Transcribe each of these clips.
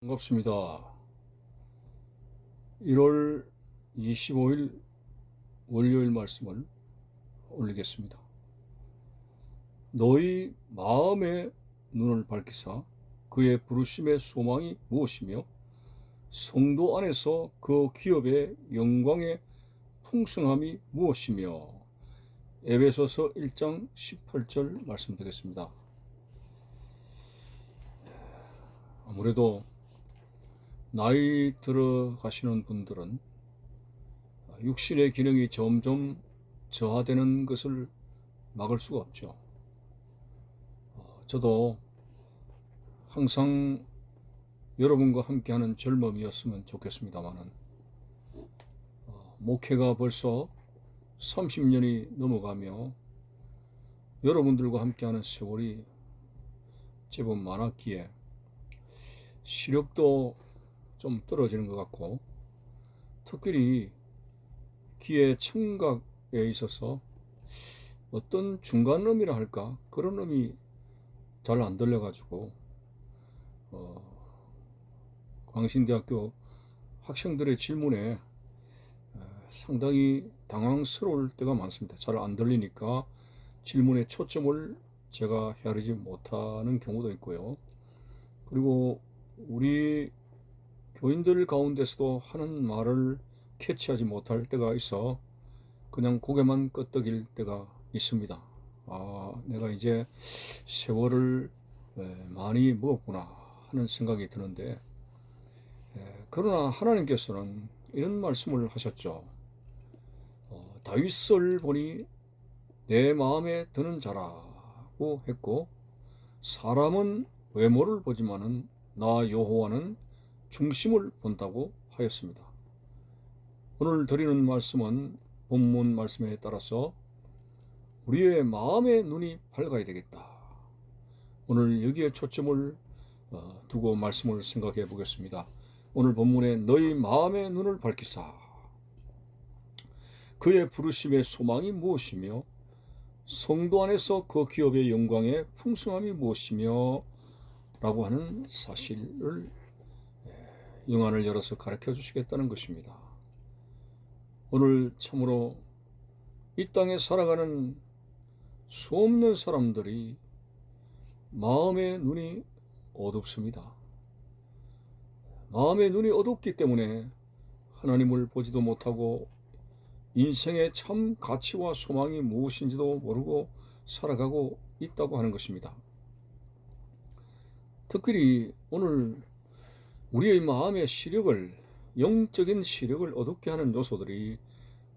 반갑습니다. 1월 25일 월요일 말씀을 올리겠습니다. 너희 마음의 눈을 밝히사 그의 부르심의 소망이 무엇이며 성도 안에서 그 기업의 영광의 풍성함이 무엇이며. 에베소서 1장 18절 말씀드리겠습니다. 아무래도 나이 들어가시는 분들은 육신의 기능이 점점 저하되는 것을 막을 수가 없죠. 저도 항상 여러분과 함께하는 젊음이었으면 좋겠습니다만은 목회가 벌써 30년이 넘어가며 여러분들과 함께하는 세월이 제법 많았기에 시력도 좀 떨어지는 것 같고, 특별히 귀의 청각에 있어서 어떤 중간음이라 할까, 그런 음이 잘 안 들려가지고 광신대학교 학생들의 질문에 상당히 당황스러울 때가 많습니다. 잘 안 들리니까 질문의 초점을 제가 헤아리지 못하는 경우도 있고요. 그리고 우리 교인들 가운데서도 하는 말을 캐치하지 못할 때가 있어 그냥 고개만 끄덕일 때가 있습니다. 내가 이제 세월을 많이 먹었구나 하는 생각이 드는데, 그러나 하나님께서는 이런 말씀을 하셨죠. 다윗을 보니 내 마음에 드는 자라고 했고, 사람은 외모를 보지만은 나 여호와는 중심을 본다고 하였습니다. 오늘 드리는 말씀은 본문 말씀에 따라서 우리의 마음의 눈이 밝아야 되겠다. 오늘 여기에 초점을 두고 말씀을 생각해 보겠습니다. 오늘 본문에 너희 마음의 눈을 밝히사 그의 부르심의 소망이 무엇이며 성도 안에서 그 기업의 영광의 풍성함이 무엇이며 라고 하는 사실을 영안을 열어서 가르쳐 주시겠다는 것입니다. 오늘 참으로 이 땅에 살아가는 수없는 사람들이 마음의 눈이 어둡습니다. 마음의 눈이 어둡기 때문에 하나님을 보지도 못하고 인생의 참 가치와 소망이 무엇인지도 모르고 살아가고 있다고 하는 것입니다. 특별히 오늘 우리의 마음의 시력을, 영적인 시력을 어둡게 하는 요소들이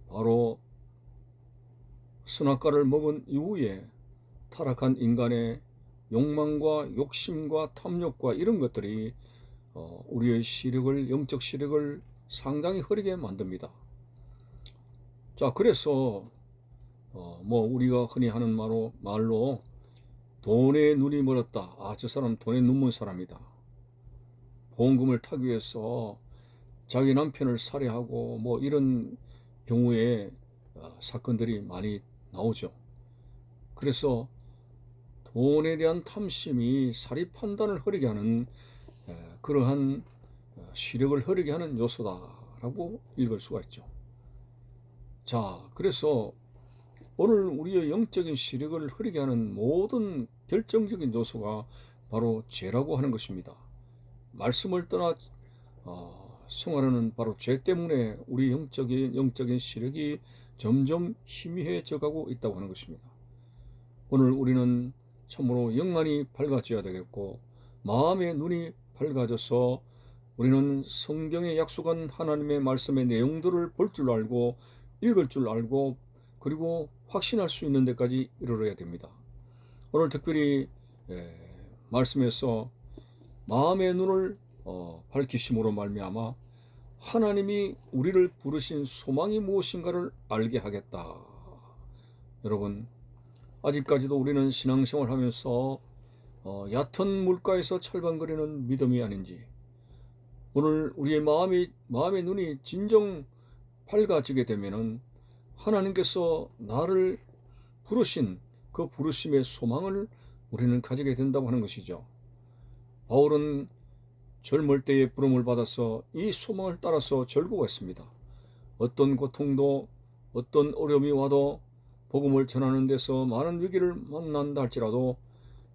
바로 선악과를 먹은 이후에 타락한 인간의 욕망과 욕심과 탐욕과 이런 것들이 우리의 시력을, 영적 시력을 상당히 흐리게 만듭니다. 자, 그래서 우리가 흔히 하는 말로 돈에 눈이 멀었다. 저 사람 돈에 눈 먼 사람이다. 보험금을 타기 위해서 자기 남편을 살해하고 이런 경우에 사건들이 많이 나오죠. 그래서 돈에 대한 탐심이 사리 판단을 흐리게 하는 그러한 시력을 흐리게 하는 요소다라고 읽을 수가 있죠. 자, 그래서 오늘 우리의 영적인 시력을 흐리게 하는 모든 결정적인 요소가 바로 죄라고 하는 것입니다. 말씀을 떠나 생활하는 바로 죄 때문에 우리 영적인 시력이 점점 희미해져 가고 있다고 하는 것입니다. 오늘 우리는 참으로 영안이 밝아져야 되겠고, 마음의 눈이 밝아져서 우리는 성경에 약속한 하나님의 말씀의 내용들을 볼 줄 알고 읽을 줄 알고 그리고 확신할 수 있는 데까지 이르러야 됩니다. 오늘 특별히 말씀에서 마음의 눈을 밝히심으로 말미암아 하나님이 우리를 부르신 소망이 무엇인가를 알게 하겠다. 여러분, 아직까지도 우리는 신앙생활 하면서 얕은 물가에서 철방거리는 믿음이 아닌지, 오늘 우리의 마음의 눈이 진정 밝아지게 되면은 하나님께서 나를 부르신 그 부르심의 소망을 우리는 가지게 된다고 하는 것이죠. 바울은 젊을 때에 부름을 받아서 이 소망을 따라서 절구가 있습니다. 어떤 고통도 어떤 어려움이 와도 복음을 전하는 데서 많은 위기를 만난다 할지라도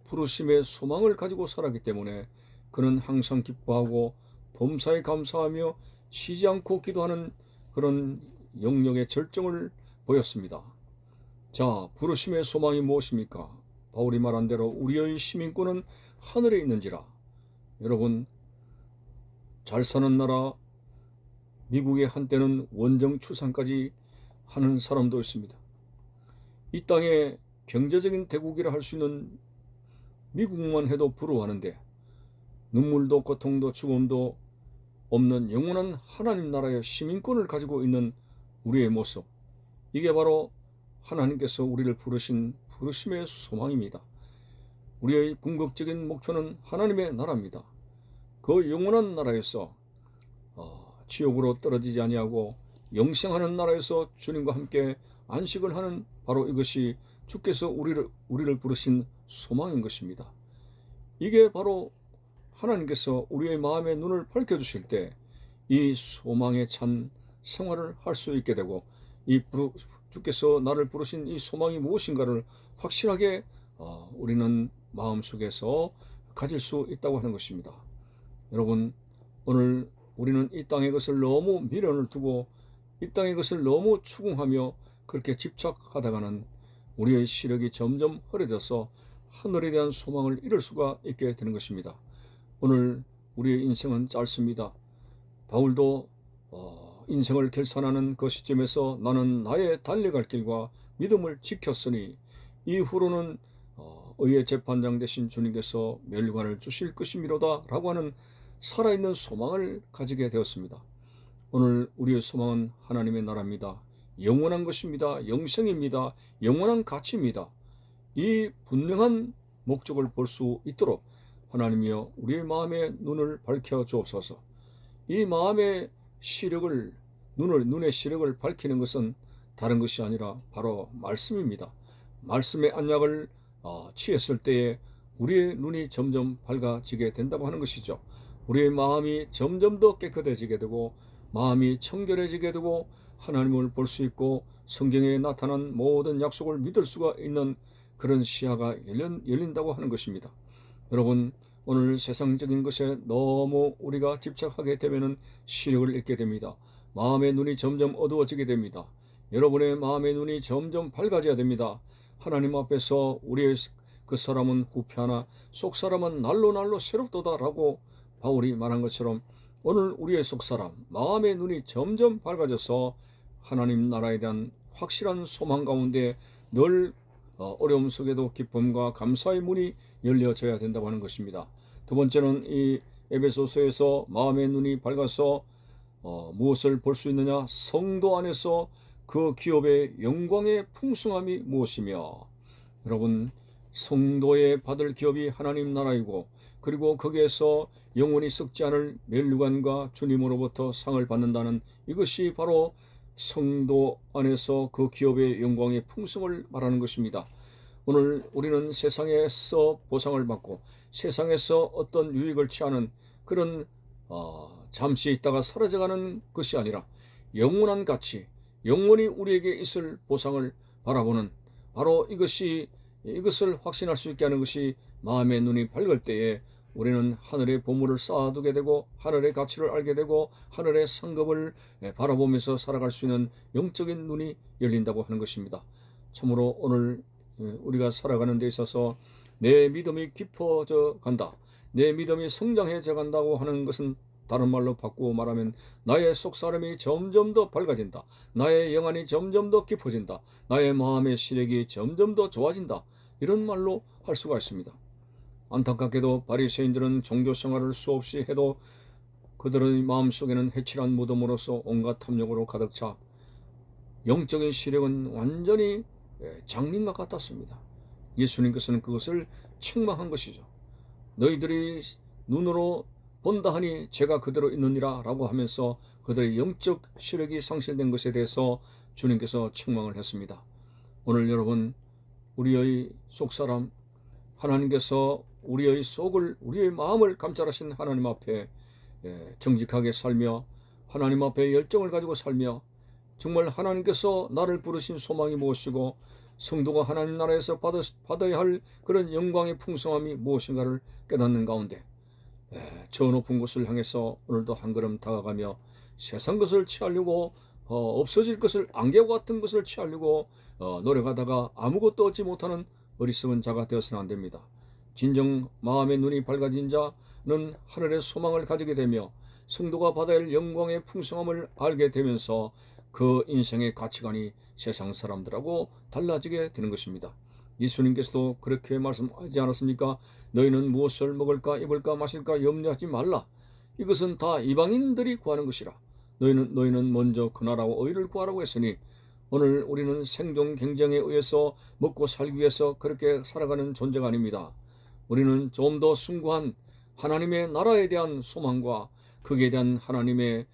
부르심의 소망을 가지고 살았기 때문에 그는 항상 기뻐하고 범사에 감사하며 쉬지 않고 기도하는 그런 영역의 절정을 보였습니다. 자, 부르심의 소망이 무엇입니까? 바울이 말한 대로 우리의 시민권은 하늘에 있는지라. 여러분, 잘 사는 나라 미국에 한때는 원정 출산까지 하는 사람도 있습니다. 이 땅에 경제적인 대국이라 할 수 있는 미국만 해도 부러워하는데 눈물도 고통도 죽음도 없는 영원한 하나님 나라의 시민권을 가지고 있는 우리의 모습, 이게 바로 하나님께서 우리를 부르신 부르심의 소망입니다. 우리의 궁극적인 목표는 하나님의 나라입니다. 그 영원한 나라에서 지옥으로 떨어지지 아니하고 영생하는 나라에서 주님과 함께 안식을 하는 바로 이것이 주께서 우리를 부르신 소망인 것입니다. 이게 바로 하나님께서 우리의 마음의 눈을 밝혀주실 때 이 소망에 찬 생활을 할 수 있게 되고 주께서 나를 부르신 이 소망이 무엇인가를 확실하게 우리는 마음속에서 가질 수 있다고 하는 것입니다. 여러분, 오늘 우리는 이 땅의 것을 너무 미련을 두고 이 땅의 것을 너무 추궁하며 그렇게 집착하다가는 우리의 시력이 점점 흐려져서 하늘에 대한 소망을 잃을 수가 있게 되는 것입니다. 오늘 우리의 인생은 짧습니다. 바울도 인생을 결산하는 그 시점에서 나는 나의 달려갈 길과 믿음을 지켰으니 이후로는 의의 재판장 되신 주님께서 멸관을 주실 것이미로다 라고 하는 살아있는 소망을 가지게 되었습니다. 오늘 우리의 소망은 하나님의 나라입니다. 영원한 것입니다. 영생입니다. 영원한 가치입니다. 이 분명한 목적을 볼 수 있도록 하나님이여 우리의 마음의 눈을 밝혀 주옵소서. 이 마음의 시력을 눈의 시력을 밝히는 것은 다른 것이 아니라 바로 말씀입니다. 말씀의 안약을 취했을 때에 우리의 눈이 점점 밝아지게 된다고 하는 것이죠. 우리의 마음이 점점 더 깨끗해지게 되고 마음이 청결해지게 되고 하나님을 볼 수 있고 성경에 나타난 모든 약속을 믿을 수가 있는 그런 시야가 열린다고 하는 것입니다. 여러분, 오늘 세상적인 것에 너무 우리가 집착하게 되면 시력을 잃게 됩니다. 마음의 눈이 점점 어두워지게 됩니다. 여러분의 마음의 눈이 점점 밝아져야 됩니다. 하나님 앞에서 우리의 그 사람은 후패하나 속 사람은 날로 새롭도다라고 바울이 말한 것처럼 오늘 우리의 속 사람 마음의 눈이 점점 밝아져서 하나님 나라에 대한 확실한 소망 가운데 늘 어려움 속에도 기쁨과 감사의 문이 열려져야 된다고 하는 것입니다. 두 번째는 이 에베소서에서 마음의 눈이 밝아서 무엇을 볼 수 있느냐? 성도 안에서 그 기업의 영광의 풍성함이 무엇이며, 여러분, 성도의 받을 기업이 하나님 나라이고 그리고 거기에서 영원히 썩지 않을 멸류관과 주님으로부터 상을 받는다는 이것이 바로 성도 안에서 그 기업의 영광의 풍성을 말하는 것입니다. 오늘 우리는 세상에서 보상을 받고 세상에서 어떤 유익을 취하는 그런 잠시 있다가 사라져가는 것이 아니라 영원한 가치, 영원히 우리에게 있을 보상을 바라보는 바로 이것을 확신할 수 있게 하는 것이 마음의 눈이 밝을 때에 우리는 하늘의 보물을 쌓아두게 되고 하늘의 가치를 알게 되고 하늘의 상급을 바라보면서 살아갈 수 있는 영적인 눈이 열린다고 하는 것입니다. 참으로 오늘 우리가 살아가는 데 있어서 내 믿음이 깊어져 간다, 내 믿음이 성장해져 간다고 하는 것은 다른 말로 바꾸어 말하면 나의 속사람이 점점 더 밝아진다, 나의 영안이 점점 더 깊어진다, 나의 마음의 시력이 점점 더 좋아진다, 이런 말로 할 수가 있습니다. 안타깝게도 바리새인들은 종교 생활을 수없이 해도 그들의 마음속에는 해칠한 무덤으로서 온갖 탐욕으로 가득 차 영적인 시력은 완전히 장님과 같았습니다. 예수님께서는 그것을 책망한 것이죠. 너희들이 눈으로 본다 하니 제가 그대로 있느니라 라고 하면서 그들의 영적 시력이 상실된 것에 대해서 주님께서 책망을 했습니다. 오늘 여러분, 우리의 속사람 하나님께서 우리의 속을, 우리의 마음을 감찰하신 하나님 앞에 정직하게 살며 하나님 앞에 열정을 가지고 살며 정말 하나님께서 나를 부르신 소망이 무엇이고 성도가 하나님 나라에서 받아야 할 그런 영광의 풍성함이 무엇인가를 깨닫는 가운데 저 높은 곳을 향해서 오늘도 한 걸음 다가가며 세상 것을 취하려고 없어질 것을 안개와 같은 것을 취하려고 노력하다가 아무것도 얻지 못하는 어리석은 자가 되어서는 안 됩니다. 진정 마음의 눈이 밝아진 자는 하늘의 소망을 가지게 되며 성도가 받아야 할 영광의 풍성함을 알게 되면서 그 인생의 가치관이 세상 사람들하고 달라지게 되는 것입니다. 예수님께서도 그렇게 말씀하지 않았습니까? 너희는 무엇을 먹을까 입을까 마실까 염려하지 말라. 이것은 다 이방인들이 구하는 것이라. 너희는 먼저 그 나라와 의를 구하라고 했으니 오늘 우리는 생존 경쟁에 의해서 먹고 살기 위해서 그렇게 살아가는 존재가 아닙니다. 우리는 좀 더 숭고한 하나님의 나라에 대한 소망과 거기에 대한 하나님의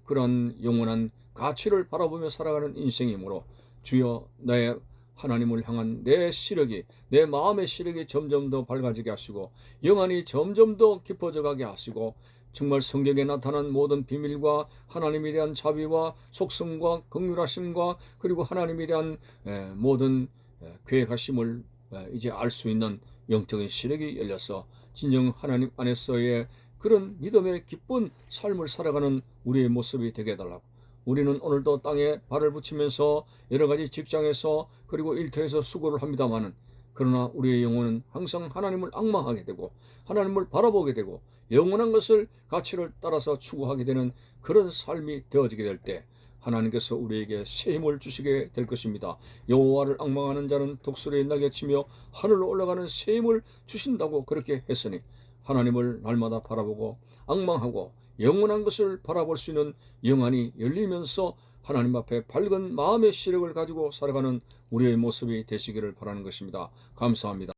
그런 영원한 가치를 바라보며 살아가는 인생이므로 주여 나의 하나님을 향한 내 시력이 내 마음의 시력이 점점 더 밝아지게 하시고 영안이 점점 더 깊어져 가게 하시고 정말 성경에 나타난 모든 비밀과 하나님에 대한 자비와 속성과 긍휼하심과 그리고 하나님에 대한 모든 계획하심을 이제 알 수 있는 영적인 시력이 열려서 진정 하나님 안에서의 그런 믿음의 기쁜 삶을 살아가는 우리의 모습이 되게 해달라고. 우리는 오늘도 땅에 발을 붙이면서 여러 가지 직장에서 그리고 일터에서 수고를 합니다마는 그러나 우리의 영혼은 항상 하나님을 앙망하게 되고 하나님을 바라보게 되고 영원한 것을 가치를 따라서 추구하게 되는 그런 삶이 되어지게 될 때 하나님께서 우리에게 새 힘을 주시게 될 것입니다. 여호와를 앙망하는 자는 독수리의 날개치며 하늘로 올라가는 새 힘을 주신다고 그렇게 했으니 하나님을 날마다 바라보고 앙망하고 영원한 것을 바라볼 수 있는 영안이 열리면서 하나님 앞에 밝은 마음의 시력을 가지고 살아가는 우리의 모습이 되시기를 바라는 것입니다. 감사합니다.